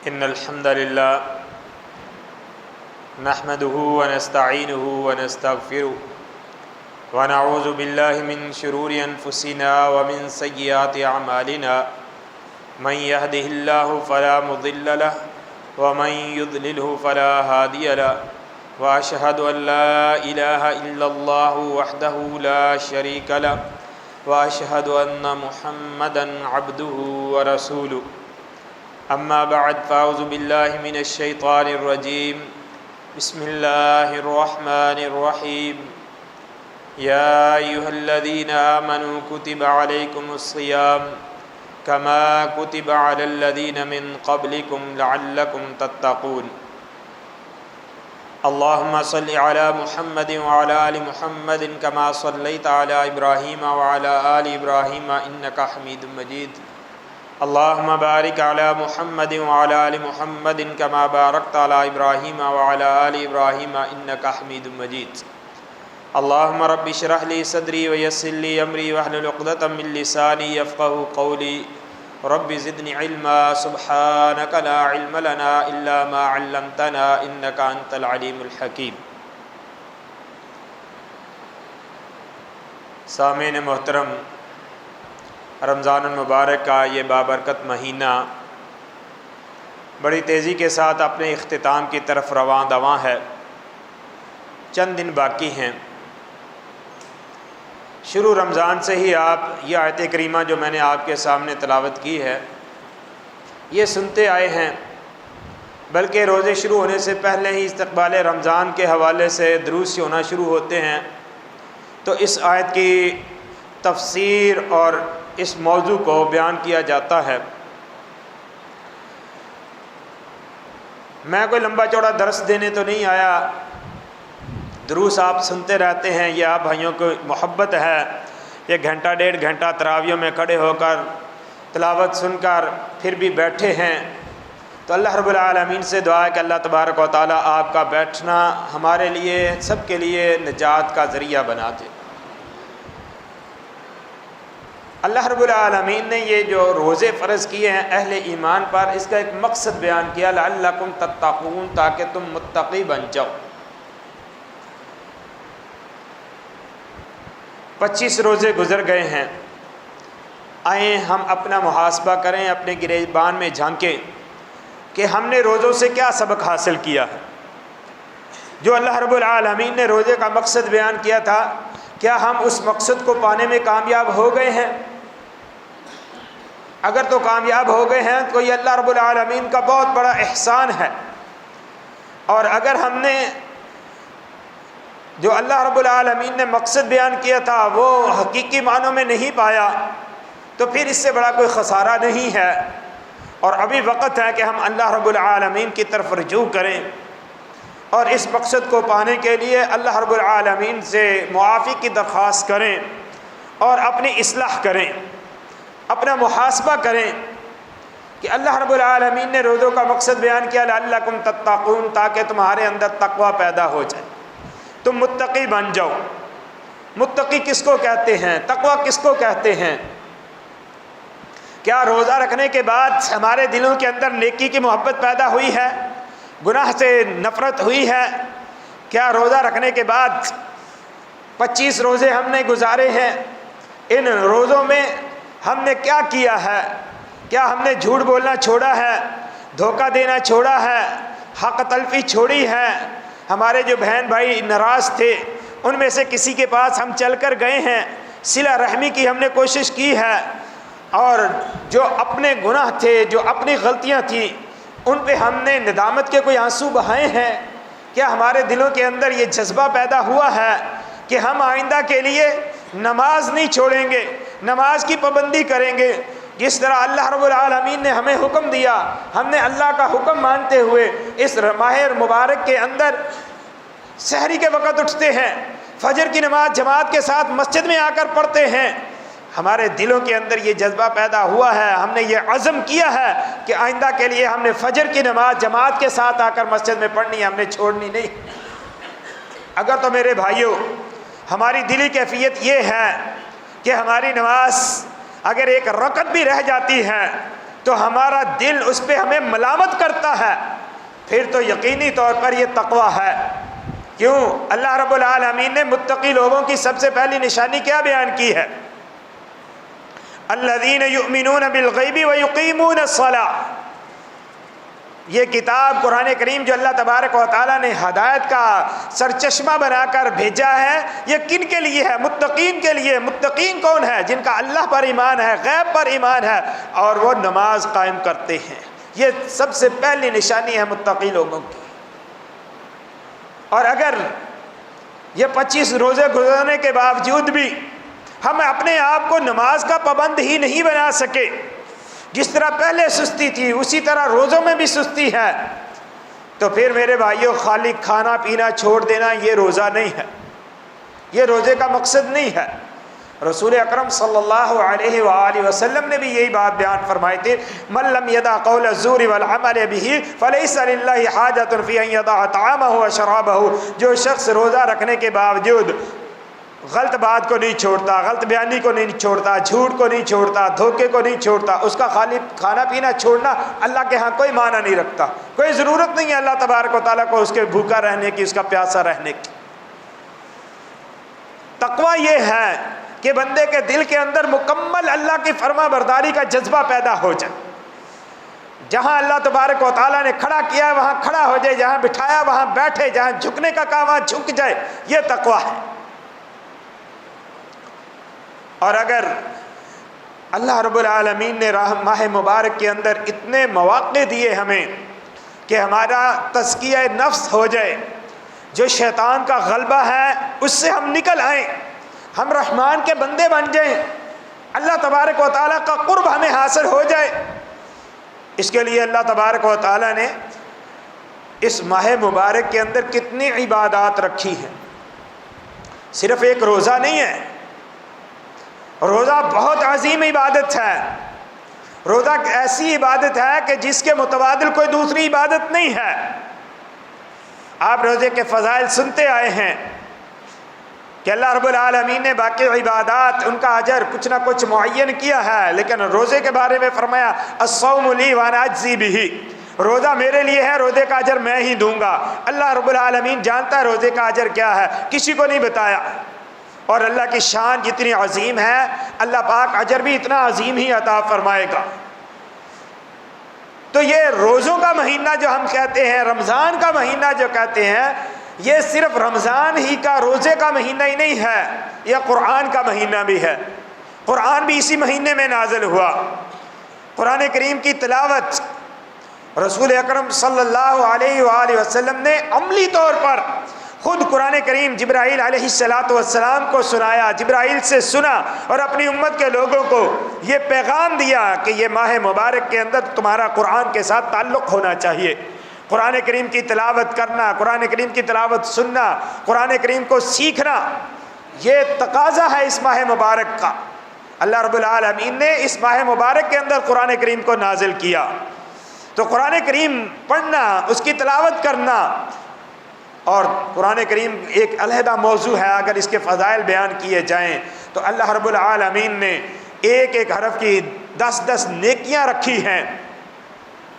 إن الحمد لله نحمده ونستعينه ونستغفره ونعوذ بالله من شرور أنفسنا ومن سيئات أعمالنا من يهده الله فلا مضل له ومن يضلله فلا هادي له وأشهد أن لا إله إلا الله وحده لا شريك له وأشهد أن محمدًا عبده ورسوله أما بعد فأعوذ بالله من الشيطان الرجيم بسم الله الرحمن الرحيم يا أيها الذين آمنوا كتب عليكم الصيام كما كتب على الذين من قبلكم لعلكم تتقون اللهم صل على محمد وعلى آل محمد كما صليت على إبراهيم وعلى آل إبراهيم إنك حميد مجيد اللهم بارك على محمد وعلى آل محمد كما باركت على إبراهيم وعلى آل إبراهيم إنك حميد مجيد اللهم رب اشرح لي صدري ويسر لي أمري واحلل عقدة من لساني يفقهوا قولي رب زدني علما سبحانك لا علم لنا إلا ما علمتنا إنك أنت العليم الحكيم۔ سامعین محترم، رمضان المبارک کا یہ بابرکت مہینہ بڑی تیزی کے ساتھ اپنے اختتام کی طرف رواں دواں ہے۔ چند دن باقی ہیں۔ شروع رمضان سے ہی آپ یہ آیت کریمہ جو میں نے آپ کے سامنے تلاوت کی ہے یہ سنتے آئے ہیں، بلکہ روزے شروع ہونے سے پہلے ہی استقبال رمضان کے حوالے سے دروس ہونا شروع ہوتے ہیں، تو اس آیت کی تفسیر اور اس موضوع کو بیان کیا جاتا ہے۔ میں کوئی لمبا چوڑا درس دینے تو نہیں آیا، دروس آپ سنتے رہتے ہیں، یہ آپ بھائیوں کو محبت ہے، یہ گھنٹہ ڈیڑھ گھنٹہ تراویحوں میں کھڑے ہو کر تلاوت سن کر پھر بھی بیٹھے ہیں، تو اللہ رب العالمین سے دعا ہے کہ اللہ تبارک و تعالی آپ کا بیٹھنا ہمارے لیے سب کے لیے نجات کا ذریعہ بنا دے۔ اللہ رب العالمین نے یہ جو روزے فرض کیے ہیں اہل ایمان پر، اس کا ایک مقصد بیان کیا، لعلکم تتقون، تاکہ تم متقی بن جاؤ۔ 25 روزے گزر گئے ہیں، آئیں ہم اپنا محاسبہ کریں، اپنے گریبان میں جھانکیں کہ ہم نے روزوں سے کیا سبق حاصل کیا ہے۔ جو اللہ رب العالمین نے روزے کا مقصد بیان کیا تھا، کیا ہم اس مقصد کو پانے میں کامیاب ہو گئے ہیں؟ اگر تو کامیاب ہو گئے ہیں تو یہ اللہ رب العالمین کا بہت بڑا احسان ہے، اور اگر ہم نے جو اللہ رب العالمین نے مقصد بیان کیا تھا وہ حقیقی معنوں میں نہیں پایا تو پھر اس سے بڑا کوئی خسارہ نہیں ہے، اور ابھی وقت ہے کہ ہم اللہ رب العالمین کی طرف رجوع کریں اور اس مقصد کو پانے کے لیے اللہ رب العالمین سے معافی کی درخواست کریں اور اپنی اصلاح کریں، اپنا محاسبہ کریں کہ اللہ رب العالمین نے روزوں کا مقصد بیان کیا لعلکم تتقون، تاکہ تمہارے اندر تقوی پیدا ہو جائے، تم متقی بن جاؤ۔ متقی کس کو کہتے ہیں؟ تقوی کس کو کہتے ہیں؟ کیا روزہ رکھنے کے بعد ہمارے دلوں کے اندر نیکی کی محبت پیدا ہوئی ہے، گناہ سے نفرت ہوئی ہے؟ کیا روزہ رکھنے کے بعد 25 روزے ہم نے گزارے ہیں، ان روزوں میں ہم نے کیا کیا ہے؟ کیا ہم نے جھوٹ بولنا چھوڑا ہے، دھوکہ دینا چھوڑا ہے، حق تلفی چھوڑی ہے؟ ہمارے جو بہن بھائی ناراض تھے ان میں سے کسی کے پاس ہم چل کر گئے ہیں، صلہ رحمی کی ہم نے کوشش کی ہے، اور جو اپنے گناہ تھے، جو اپنی غلطیاں تھیں، ان پہ ہم نے ندامت کے کوئی آنسو بہائے ہیں؟ کیا ہمارے دلوں کے اندر یہ جذبہ پیدا ہوا ہے کہ ہم آئندہ کے لیے نماز نہیں چھوڑیں گے، نماز کی پابندی کریں گے؟ جس طرح اللہ رب العالمین نے ہمیں حکم دیا، ہم نے اللہ کا حکم مانتے ہوئے اس ماہ مبارک کے اندر سحری کے وقت اٹھتے ہیں، فجر کی نماز جماعت کے ساتھ مسجد میں آ کر پڑھتے ہیں، ہمارے دلوں کے اندر یہ جذبہ پیدا ہوا ہے، ہم نے یہ عزم کیا ہے کہ آئندہ کے لیے ہم نے فجر کی نماز جماعت کے ساتھ آ کر مسجد میں پڑھنی ہے، ہم نے چھوڑنی نہیں۔ اگر تو میرے بھائیوں ہماری دلی کیفیت یہ ہے کہ ہماری نماز اگر ایک رکعت بھی رہ جاتی ہے تو ہمارا دل اس پہ ہمیں ملامت کرتا ہے، پھر تو یقینی طور پر یہ تقویٰ ہے۔ کیوں؟ اللہ رب العالمین نے متقی لوگوں کی سب سے پہلی نشانی کیا بیان کی ہے؟ الذین یؤمنون بالغیب ویقیمون الصلاۃ۔ یہ کتاب قرآن کریم جو اللہ تبارک و تعالیٰ نے ہدایت کا سرچشمہ بنا کر بھیجا ہے، یہ کن کے لیے ہے؟ متقین کے لیے۔ متقین کون ہے؟ جن کا اللہ پر ایمان ہے، غیب پر ایمان ہے، اور وہ نماز قائم کرتے ہیں۔ یہ سب سے پہلی نشانی ہے متقی لوگوں کی۔ اور اگر یہ 25 روزے گزرنے کے باوجود بھی ہم اپنے آپ کو نماز کا پابند ہی نہیں بنا سکے، جس طرح پہلے سستی تھی اسی طرح روزوں میں بھی سستی ہے، تو پھر میرے بھائیوں خالی کھانا پینا چھوڑ دینا یہ روزہ نہیں ہے، یہ روزے کا مقصد نہیں ہے۔ رسول اکرم صلی اللہ علیہ وآلہ وسلم نے بھی یہی بات بیان فرمائی تھی، من لم يدع قول الزور والعمل به فليس لله حاجة في ان يدع طعامه وشرابه۔ جو شخص روزہ رکھنے کے باوجود غلط بات کو نہیں چھوڑتا، غلط بیانی کو نہیں چھوڑتا، جھوٹ کو نہیں چھوڑتا، دھوکے کو نہیں چھوڑتا، اس کا خالی کھانا پینا چھوڑنا اللہ کے ہاں کوئی معنی نہیں رکھتا۔ کوئی ضرورت نہیں ہے اللہ تبارک و تعالیٰ کو اس کے بھوکا رہنے کی، اس کا پیاسا رہنے کی۔ تقویٰ یہ ہے کہ بندے کے دل کے اندر مکمل اللہ کی فرما برداری کا جذبہ پیدا ہو جائے۔ جہاں اللہ تبارک و تعالیٰ نے کھڑا کیا ہے وہاں کھڑا ہو جائے، جہاں بٹھایا وہاں بیٹھے، جہاں جھکنے کا کام وہاں جھک جائے۔ یہ تقویٰ ہے۔ اور اگر اللہ رب العالمین نے ماہ مبارک کے اندر اتنے مواقع دیے ہمیں کہ ہمارا تزکیہ نفس ہو جائے، جو شیطان کا غلبہ ہے اس سے ہم نکل آئیں، ہم رحمان کے بندے بن جائیں، اللہ تبارک و تعالیٰ کا قرب ہمیں حاصل ہو جائے، اس کے لیے اللہ تبارک و تعالیٰ نے اس ماہ مبارک کے اندر کتنی عبادات رکھی ہیں۔ صرف ایک روزہ نہیں ہے، روزہ بہت عظیم عبادت ہے۔ روزہ ایسی عبادت ہے کہ جس کے متبادل کوئی دوسری عبادت نہیں ہے۔ آپ روزے کے فضائل سنتے آئے ہیں کہ اللہ رب العالمین نے باقی عبادات ان کا اجر کچھ نہ کچھ معین کیا ہے، لیکن روزے کے بارے میں فرمایا الصوم لی وانا اجزی بہ، روزہ میرے لیے ہے، روزے کا اجر میں ہی دوں گا۔ اللہ رب العالمین جانتا ہے روزے کا اجر کیا ہے، کسی کو نہیں بتایا۔ اور اللہ کی شان جتنی عظیم ہے، اللہ پاک اجر بھی اتنا عظیم ہی عطا فرمائے گا۔ تو یہ روزوں کا مہینہ جو ہم کہتے ہیں، رمضان کا مہینہ جو کہتے ہیں، یہ صرف رمضان ہی کا روزے کا مہینہ ہی نہیں ہے، یہ قرآن کا مہینہ بھی ہے۔ قرآن بھی اسی مہینے میں نازل ہوا۔ قرآن کریم کی تلاوت رسول اکرم صلی اللہ علیہ وآلہ وسلم نے عملی طور پر خود قرآن کریم جبرائیل علیہ السلام کو سنایا، جبرائیل سے سنا اور اپنی امت کے لوگوں کو یہ پیغام دیا کہ یہ ماہ مبارک کے اندر تمہارا قرآن کے ساتھ تعلق ہونا چاہیے۔ قرآن کریم کی تلاوت کرنا، قرآن کریم کی تلاوت سننا، قرآن کریم کو سیکھنا، یہ تقاضا ہے اس ماہ مبارک کا۔ اللہ رب العالمین نے اس ماہ مبارک کے اندر قرآن کریم کو نازل کیا۔ تو قرآن کریم پڑھنا، اس کی تلاوت کرنا، اور قرآن کریم ایک علیحدہ موضوع ہے۔ اگر اس کے فضائل بیان کیے جائیں تو اللہ رب العالمین نے ایک ایک حرف کی 10 نیکیاں رکھی ہیں۔